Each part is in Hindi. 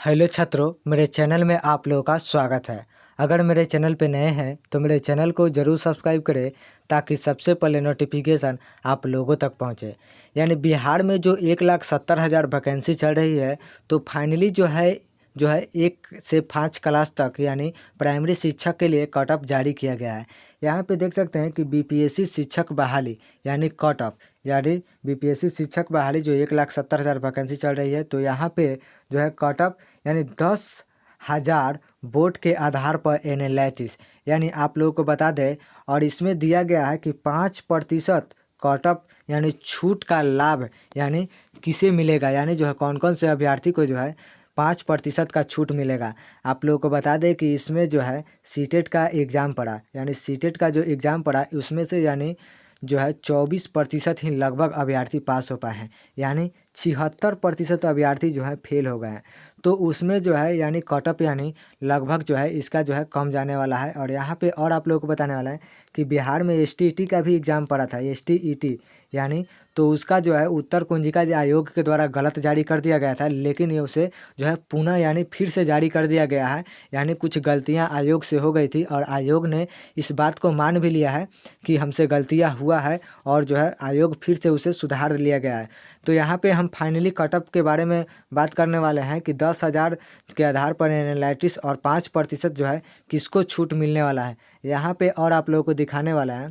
हेलो छात्रों, मेरे चैनल में आप लोगों का स्वागत है। अगर मेरे चैनल पे नए हैं तो मेरे चैनल को ज़रूर सब्सक्राइब करें ताकि सबसे पहले नोटिफिकेशन आप लोगों तक पहुंचे। यानी बिहार में जो 1,70,000 वैकेंसी चल रही है, तो फाइनली जो है 1 से 5 क्लास तक यानी प्राइमरी शिक्षक के लिए कट ऑफ जारी किया गया है। यहाँ पे देख सकते हैं कि बीपीएससी शिक्षक बहाली यानी कट ऑफ यानी बीपीएससी शिक्षक बहाली जो 1,70,000 वैकेंसी चल रही है, तो यहाँ पे जो है कट ऑफ यानी 10,000 वोट के आधार पर एनालिसिस यानी आप लोगों को बता दें। और इसमें दिया गया है कि 5% कट ऑफ यानी छूट का लाभ यानी किसे मिलेगा, यानी जो है कौन कौन से अभ्यर्थी को जो है 5% का छूट मिलेगा। आप लोगों को बता दें कि इसमें जो है सीटेट का एग्ज़ाम पड़ा, यानी सीटेट का जो एग्ज़ाम पड़ा उसमें से यानी जो है 24% ही लगभग अभ्यर्थी पास हो पाए हैं, यानी 76% अभ्यर्थी जो है फेल हो गए हैं। तो उसमें जो है यानी कट ऑफ यानी लगभग जो है इसका जो है कम जाने वाला है। और यहाँ पे और आप लोगों को बताने वाला है कि बिहार में एसटीईटी का भी एग्ज़ाम पड़ा था, एसटीईटी यानी तो उसका जो है उत्तर कुंजिका जो आयोग के द्वारा गलत जारी कर दिया गया था, लेकिन ये उसे जो है पुनः यानी फिर से जारी कर दिया गया है। यानी कुछ गलतियां आयोग से हो गई थी और आयोग ने इस बात को मान भी लिया है कि हमसे गलतियां हुआ है और जो है आयोग फिर से उसे सुधार लिया गया है। तो यहाँ पे हम फाइनली कट ऑफ के बारे में बात करने वाले हैं कि 10,000 के आधार पर एनालिसिस और 5% जो है किसको छूट मिलने वाला है। यहाँ पे और आप लोगों को दिखाने वाला है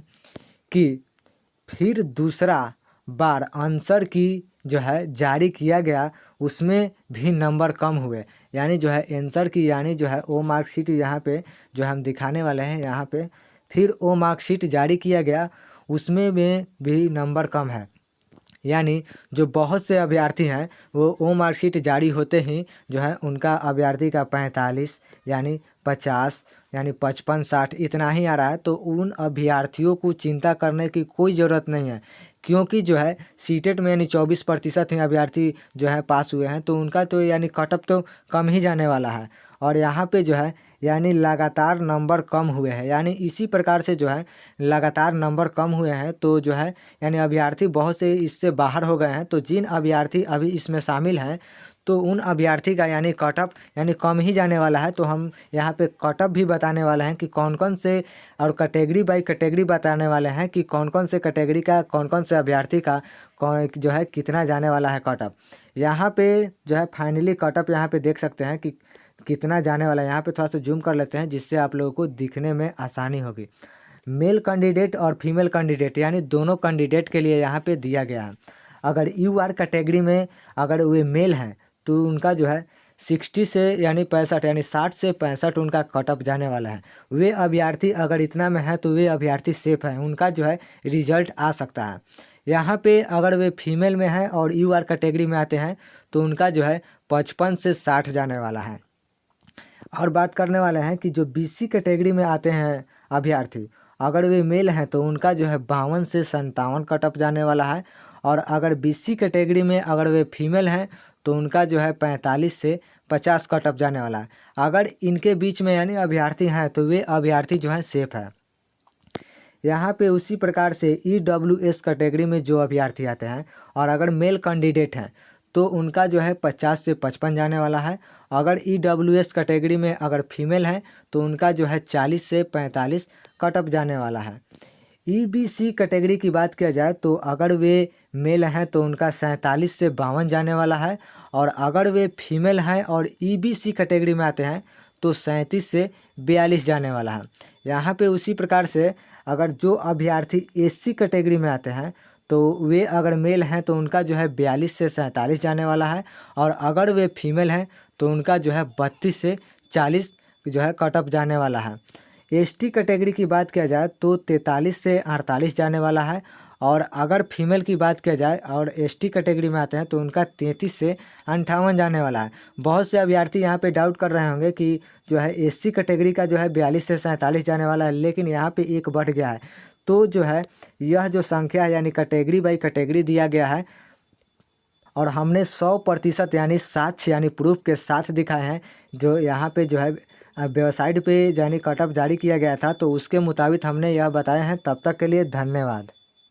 कि फिर दूसरा बार आंसर की जो है जारी किया गया, उसमें भी नंबर कम हुए। यानी जो है आंसर की यानी जो है ओ मार्कशीट यहाँ पे जो हम दिखाने वाले हैं, यहाँ पे फिर ओ मार्कशीट जारी किया गया, उसमें में भी नंबर कम है। यानी जो बहुत से अभ्यर्थी हैं वो ओ मार्कशीट जारी होते ही जो है उनका अभ्यर्थी का 45 यानी 50 यानी 55-60 इतना ही आ रहा है। तो उन अभ्यर्थियों को चिंता करने की कोई ज़रूरत नहीं है, क्योंकि जो है सीटेट में यानी 24% ही अभ्यर्थी जो है पास हुए हैं, तो उनका तो यानी कट ऑफ तो कम ही जाने वाला है। और यहाँ पे जो है यानी लगातार नंबर कम हुए हैं, यानी इसी प्रकार से जो है लगातार नंबर कम हुए हैं, तो जो है यानी अभ्यर्थी बहुत से इससे बाहर हो गए हैं। तो जिन अभ्यर्थी अभी इसमें शामिल हैं तो उन अभ्यर्थी का यानी कट ऑफ यानी कम ही जाने वाला है। तो हम यहाँ पे कट ऑफ भी बताने वाले हैं कि कौन कौन से, और कैटेगरी बाई कैटेगरी बताने वाले हैं कि कौन कौन से कैटेगरी का कौन कौन से अभ्यर्थी का कौन जो है कितना जाने वाला है कट ऑफ। यहाँ पे जो है फाइनली कट ऑफ यहाँ पे देख सकते हैं कि कितना जाने वाला है। यहाँ पे थोड़ा सा जूम कर लेते हैं जिससे आप लोगों को दिखने में आसानी होगी। मेल कैंडिडेट और फीमेल कैंडिडेट यानी दोनों कैंडिडेट के लिए यहाँ पे दिया गया है। अगर यूआर कैटेगरी में अगर वे मेल हैं तो उनका जो है 60 से यानी 65 यानी 60 से 65 उनका कट ऑफ जाने वाला है। वे अभ्यर्थी अगर इतना में है तो वे अभ्यर्थी सेफ हैं, उनका जो है रिजल्ट आ सकता है। यहाँ पे अगर वे फीमेल में हैं और यूआर कैटेगरी में आते हैं तो उनका जो है 55 से 60 जाने वाला है। और बात करने वाले हैं कि जो बीसी कैटेगरी में आते हैं अभ्यर्थी, अगर वे मेल हैं तो उनका जो है 52 से 57 कट ऑफ जाने वाला है। और अगर बीसी कैटेगरी में अगर वे फीमेल हैं तो उनका जो है 45 से 50 कट ऑफ जाने वाला है। अगर इनके बीच में यानी अभ्यर्थी हैं तो वे अभ्यर्थी जो है सेफ है। यहाँ पे उसी प्रकार से ईडब्ल्यूएस कैटेगरी में जो अभ्यर्थी आते हैं और अगर मेल कैंडिडेट हैं तो उनका जो है 50 से 55 जाने वाला है। अगर ईडब्ल्यूएस कैटेगरी में अगर फीमेल हैं तो उनका जो है 40 से 45 कट ऑफ जाने वाला है। ईबीसी कैटेगरी की बात किया जाए तो अगर वे मेल हैं तो उनका 47 से 52 जाने वाला है। और अगर वे फीमेल हैं और ईबीसी कैटेगरी में आते हैं तो 37 से 42 जाने वाला है। यहाँ पे उसी प्रकार से अगर जो अभ्यर्थी एससी कैटेगरी में आते हैं तो वे अगर मेल हैं तो उनका जो है 42 से 47 जाने वाला है। और अगर वे फीमेल हैं तो उनका जो है 32 से 40 जो है कट ऑफ जाने वाला है। एसटी कैटेगरी की बात किया जाए तो 43 से 48 जाने वाला है। और अगर फीमेल की बात किया जाए और एसटी कैटेगरी में आते हैं तो उनका 33 से 58 जाने वाला है। बहुत से अभ्यर्थी यहाँ पे डाउट कर रहे होंगे कि जो है एससी कैटेगरी का जो है 42 से 47 जाने वाला है, लेकिन यहाँ पे एक बढ़ गया है। तो जो है यह जो संख्या है यानी कैटेगरी बाई कैटेगरी दिया गया है और हमने 100% यानी साक्ष्य यानी प्रूफ के साथ दिखाए हैं। जो यहाँ पे जो है वेबसाइट पे यानी कट ऑफ जारी किया गया था तो उसके मुताबिक हमने यह बताए हैं। तब तक के लिए धन्यवाद।